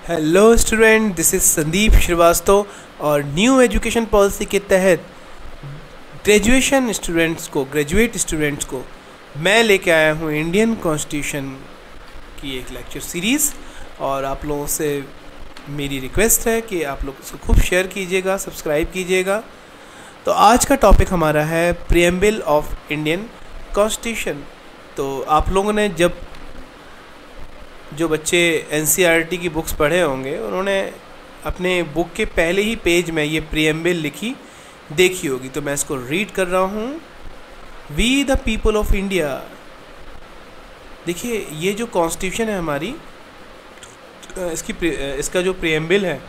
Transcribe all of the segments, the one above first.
Hello student, this is Sandeep Srivastava और new education policy के तहत ग्रेजुएट स्टूडेंट्स को मैं लेके आया हूँ इंडियन कॉन्स्टिट्यूशन की एक लेक्चर सीरीज़। और आप लोगों से मेरी रिक्वेस्ट है कि आप लोग इसको खूब शेयर कीजिएगा, सब्सक्राइब कीजिएगा। तो आज का टॉपिक हमारा है प्रीएम्बल ऑफ इंडियन कॉन्स्टिट्यूशन। तो आप लोगों ने जो बच्चे एनसीईआरटी की बुक्स पढ़े होंगे उन्होंने अपने बुक के पहले ही पेज में ये प्रीएम्बल लिखी देखी होगी। तो मैं इसको रीड कर रहा हूँ। We the people of India. देखिए, ये जो कॉन्स्टिट्यूशन है हमारी, इसका जो प्रीएम्बल है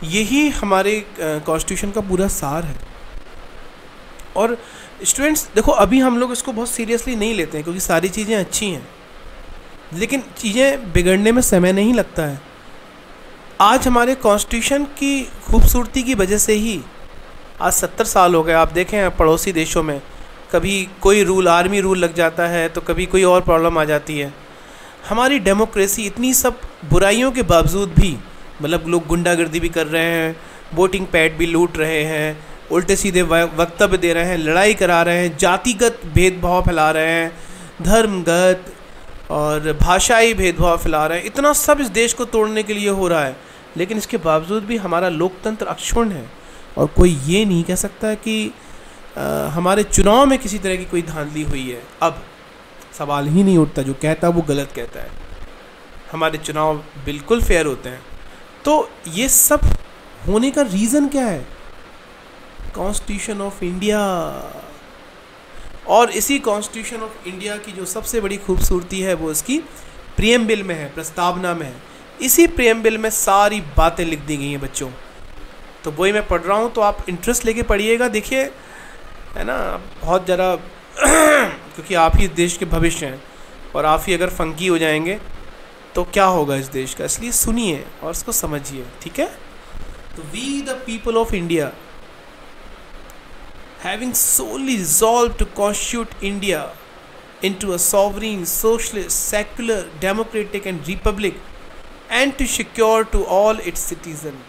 यही हमारे कॉन्स्टिट्यूशन का पूरा सार है। और स्टूडेंट्स देखो, अभी हम लोग इसको बहुत सीरियसली नहीं लेते हैं क्योंकि सारी चीज़ें अच्छी हैं, लेकिन चीज़ें बिगड़ने में समय नहीं लगता है। आज हमारे कॉन्स्टिट्यूशन की खूबसूरती की वजह से ही आज 70 साल हो गए। आप देखें पड़ोसी देशों में कभी कोई रूल, आर्मी रूल लग जाता है तो कभी कोई और प्रॉब्लम आ जाती है। हमारी डेमोक्रेसी इतनी सब बुराइयों के बावजूद भी, मतलब लोग गुंडागर्दी भी कर रहे हैं, वोटिंग पैड भी लूट रहे हैं, उल्टे सीधे वक्तव्य दे रहे हैं, लड़ाई करा रहे हैं, जातिगत भेदभाव फैला रहे हैं, धर्मगत और भाषाई भेदभाव फैला रहे हैं। इतना सब इस देश को तोड़ने के लिए हो रहा है, लेकिन इसके बावजूद भी हमारा लोकतंत्र अक्षुण्ण है। और कोई ये नहीं कह सकता कि हमारे चुनाव में किसी तरह की कोई धांधली हुई है। अब सवाल ही नहीं उठता, जो कहता है वो गलत कहता है। हमारे चुनाव बिल्कुल फेयर होते हैं। तो ये सब होने का रीज़न क्या है? Constitution of India. और इसी कॉन्स्टिट्यूशन ऑफ इंडिया की जो सबसे बड़ी खूबसूरती है वो इसकी प्रीएम्बल में है, प्रस्तावना में है। इसी प्रीएम्बल में सारी बातें लिख दी गई हैं बच्चों। तो वही मैं पढ़ रहा हूँ, तो आप इंटरेस्ट लेके पढ़िएगा। देखिए, है ना, बहुत ज़रा क्योंकि आप ही देश के भविष्य हैं और आप ही अगर फंकी हो जाएंगे तो क्या होगा इस देश का। इसलिए सुनिए और इसको समझिए, ठीक है। तो we the people of India having solely resolved to constitute India into a sovereign, socialist, secular, democratic and republic and to secure to all its citizens,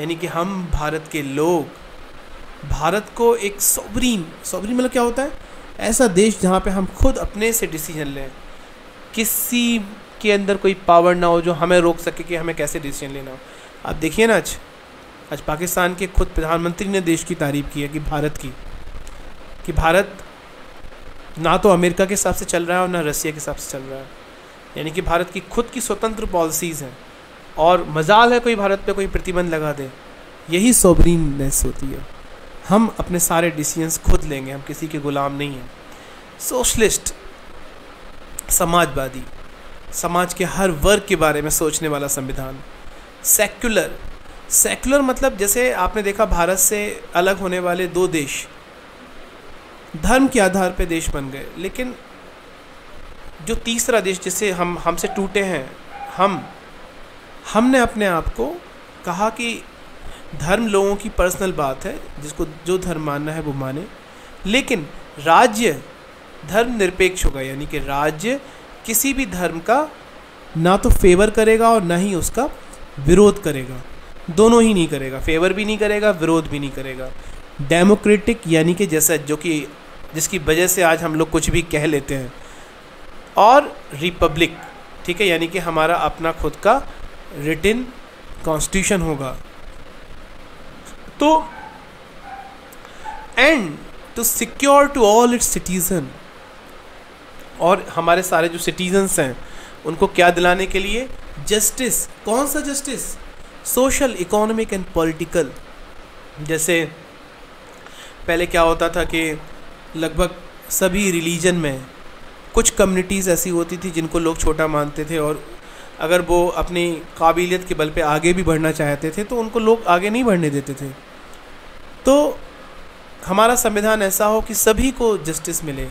यानी कि हम भारत के लोग भारत को एक सॉवरीन मतलब क्या होता है? ऐसा देश जहाँ पे हम खुद अपने से डिसीजन लें, किसी के अंदर कोई पावर ना हो जो हमें रोक सके कि हमें कैसे डिसीजन लेना हो। आप देखिए ना, आज पाकिस्तान के खुद प्रधानमंत्री ने देश की तारीफ़ की है कि भारत ना तो अमेरिका के हिसाब से चल रहा है और ना रसिया के हिसाब से चल रहा है। यानी कि भारत की खुद की स्वतंत्र पॉलिसीज़ हैं और मजाल है कोई भारत पे कोई प्रतिबंध लगा दे। यही सॉवरीननेस होती है। हम अपने सारे डिसीजंस खुद लेंगे, हम किसी के गुलाम नहीं हैं। सोशलिस्ट, समाजवादी, समाज के हर वर्ग के बारे में सोचने वाला संविधान। सेक्युलर मतलब जैसे आपने देखा भारत से अलग होने वाले दो देश धर्म के आधार पे देश बन गए, लेकिन जो तीसरा देश जिससे हमसे टूटे हैं, हमने अपने आप को कहा कि धर्म लोगों की पर्सनल बात है, जिसको जो धर्म मानना है वो माने, लेकिन राज्य धर्म निरपेक्ष होगा। यानी कि राज्य किसी भी धर्म का ना तो फेवर करेगा और ना ही उसका विरोध करेगा। दोनों ही नहीं करेगा, फेवर भी नहीं करेगा, विरोध भी नहीं करेगा। डेमोक्रेटिक यानी कि जैसा जिसकी वजह से आज हम लोग कुछ भी कह लेते हैं, और रिपब्लिक, ठीक है, यानी कि हमारा अपना खुद का रिटन कॉन्स्टिट्यूशन होगा। तो and to secure to all its citizen, और हमारे सारे जो सिटीजन्स हैं उनको क्या दिलाने के लिए? जस्टिस। कौन सा justice? Social, economic and political. जैसे पहले क्या होता था कि लगभग सभी रिलीजन में कुछ कम्युनिटीज़ ऐसी होती थी जिनको लोग छोटा मानते थे, और अगर वो अपनी काबिलियत के बल पे आगे भी बढ़ना चाहते थे तो उनको लोग आगे नहीं बढ़ने देते थे। तो हमारा संविधान ऐसा हो कि सभी को जस्टिस मिले।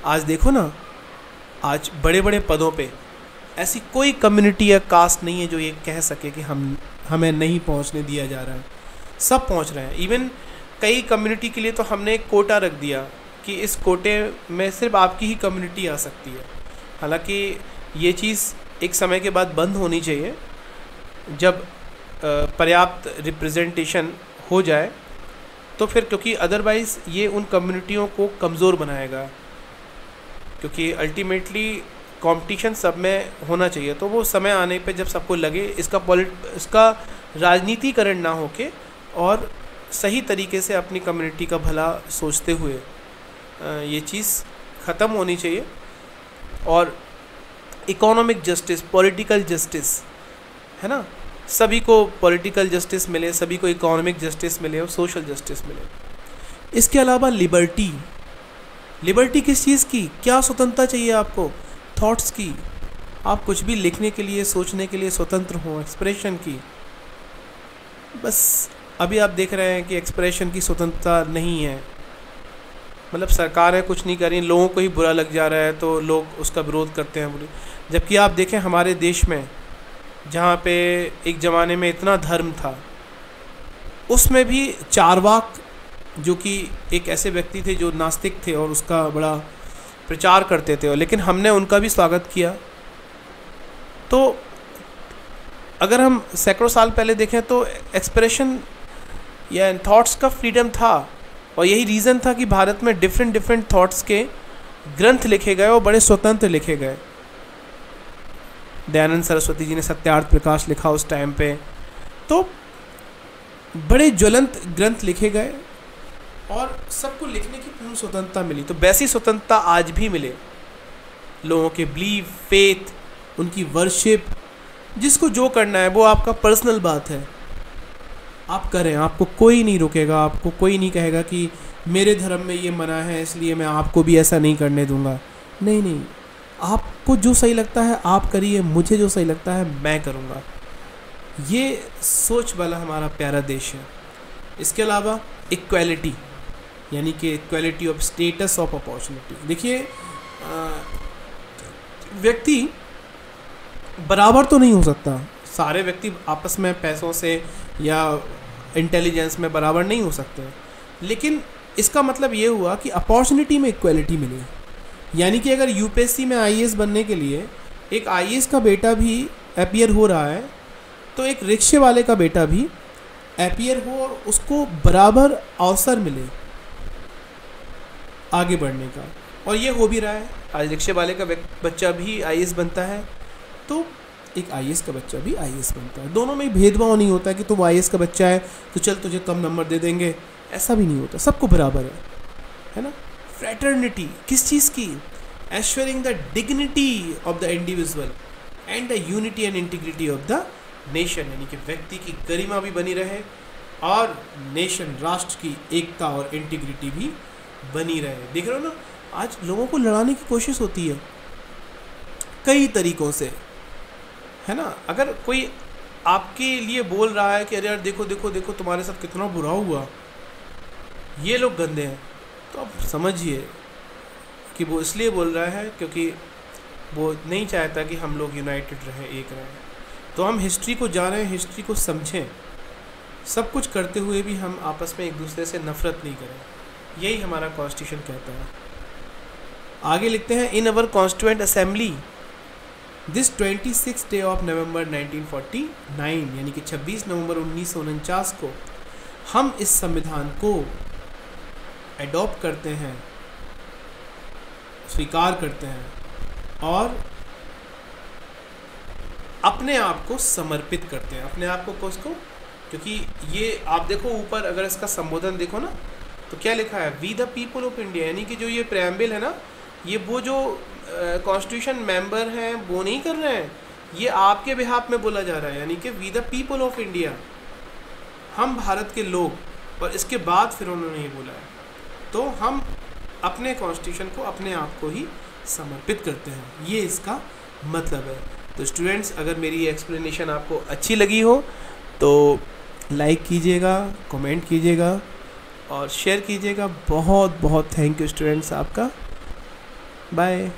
आज देखो ना, आज बड़े बड़े पदों पे ऐसी कोई कम्युनिटी या कास्ट नहीं है जो ये कह सके कि हमें नहीं पहुंचने दिया जा रहा है। सब पहुंच रहे हैं। इवन कई कम्युनिटी के लिए तो हमने एक कोटा रख दिया कि इस कोटे में सिर्फ आपकी ही कम्युनिटी आ सकती है। हालांकि ये चीज़ एक समय के बाद बंद होनी चाहिए। जब पर्याप्त रिप्रेजेंटेशन हो जाए तो फिर, क्योंकि अदरवाइज़ ये उन कम्युनिटियों को कमज़ोर बनाएगा, क्योंकि अल्टीमेटली कंपटीशन सब में होना चाहिए। तो वो समय आने पे जब सबको लगे इसका राजनीतिकरण ना होके और सही तरीके से अपनी कम्युनिटी का भला सोचते हुए ये चीज़ ख़त्म होनी चाहिए। और इकोनॉमिक जस्टिस, पॉलिटिकल जस्टिस, है ना, सभी को पॉलिटिकल जस्टिस मिले, सभी को इकोनॉमिक जस्टिस मिले और सोशल जस्टिस मिले। इसके अलावा लिबर्टी, लिबर्टी किस चीज़ की, क्या स्वतंत्रता चाहिए आपको, थॉट्स की, आप कुछ भी लिखने के लिए, सोचने के लिए स्वतंत्र हो, एक्सप्रेशन की। बस अभी आप देख रहे हैं कि एक्सप्रेशन की स्वतंत्रता नहीं है, मतलब सरकारें कुछ नहीं कर रही, लोगों को ही बुरा लग जा रहा है तो लोग उसका विरोध करते हैं बुरी। जबकि आप देखें हमारे देश में, जहाँ पे एक ज़माने में इतना धर्म था, उसमें भी चारवाक, जो कि एक ऐसे व्यक्ति थे जो नास्तिक थे और उसका बड़ा प्रचार करते थे, लेकिन हमने उनका भी स्वागत किया। तो अगर हम सैकड़ों साल पहले देखें तो एक्सप्रेशन या थॉट्स का फ्रीडम था, और यही रीज़न था कि भारत में डिफरेंट थॉट्स के ग्रंथ लिखे गए और बड़े स्वतंत्र लिखे गए। दयानंद सरस्वती जी ने सत्यार्थ प्रकाश लिखा उस टाइम पे, तो बड़े ज्वलंत ग्रंथ लिखे गए और सबको लिखने की पूर्ण स्वतंत्रता मिली। तो वैसी स्वतंत्रता आज भी मिले, लोगों के बिलीव, फेथ, उनकी वर्शिप, जिसको जो करना है वो आपका पर्सनल बात है, आप करें, आपको कोई नहीं रोकेगा, आपको कोई नहीं कहेगा कि मेरे धर्म में ये मना है इसलिए मैं आपको भी ऐसा नहीं करने दूंगा। नहीं, आपको जो सही लगता है आप करिए, मुझे जो सही लगता है मैं करूँगा। ये सोच वाला हमारा प्यारा देश है। इसके अलावा इक्वालिटी, यानी कि equality of status of opportunity. देखिए, व्यक्ति बराबर तो नहीं हो सकता, सारे व्यक्ति आपस में पैसों से या इंटेलिजेंस में बराबर नहीं हो सकते, लेकिन इसका मतलब ये हुआ कि अपॉर्चुनिटी में इक्वालिटी मिले। यानी कि अगर यूपीएससी में आईएएस बनने के लिए एक आईएएस का बेटा भी अपीयर हो रहा है, तो एक रिक्शे वाले का बेटा भी अपीयर हो और उसको बराबर अवसर मिले आगे बढ़ने का। और ये हो भी रहा है, आज रिक्शे वाले का बच्चा भी आईएएस बनता है, तो एक आईएएस का बच्चा भी आईएएस बनता है। दोनों में भेदभाव नहीं होता कि तुम आईएएस का बच्चा है तो चल तुझे कम नंबर दे देंगे, ऐसा भी नहीं होता, सबको बराबर है ना। फ्रेटर्निटी किस चीज़ की, assuring the dignity of the individual and the unity and integrity of the nation, यानी कि व्यक्ति की गरिमा भी बनी रहे और नेशन, राष्ट्र की एकता और इंटीग्रिटी भी बनी रहे। देख रहे हो ना, आज लोगों को लड़ाने की कोशिश होती है कई तरीक़ों से, है ना। अगर कोई आपके लिए बोल रहा है कि अरे यार देखो देखो देखो तुम्हारे साथ कितना बुरा हुआ, ये लोग गंदे हैं, तो आप समझिए कि वो इसलिए बोल रहा है क्योंकि वो नहीं चाहता कि हम लोग यूनाइटेड रहें, एक रहें। तो हम हिस्ट्री को जानें, हिस्ट्री को समझें, सब कुछ करते हुए भी हम आपस में एक दूसरे से नफ़रत नहीं करें, यही हमारा कॉन्स्टिट्यूशन कहता है। आगे लिखते हैं, in our constituent assembly this 26 day of November 1949, यानी कि 26 नवंबर 1949 को हम इस संविधान को एडॉप्ट करते हैं, स्वीकार करते हैं और अपने आप को समर्पित करते हैं। अपने आप को उसको, क्योंकि ये आप देखो ऊपर, अगर इसका संबोधन देखो ना तो क्या लिखा है, we the people of India, यानी कि जो ये प्रेम्बल है ना, ये वो जो कॉन्स्टिट्यूशन मेंबर हैं वो नहीं कर रहे हैं, ये आपके बिहाफ में बोला जा रहा है, यानी कि we the people of India, हम भारत के लोग। और इसके बाद फिर उन्होंने ये बोला है, तो हम अपने कॉन्स्टिट्यूशन को, अपने आप को ही समर्पित करते हैं, ये इसका मतलब है। तो स्टूडेंट्स, अगर मेरी एक्सप्लेनेशन आपको अच्छी लगी हो तो लाइक कीजिएगा, कमेंट कीजिएगा और शेयर कीजिएगा। बहुत बहुत थैंक यू स्टूडेंट्स, आपका बाय।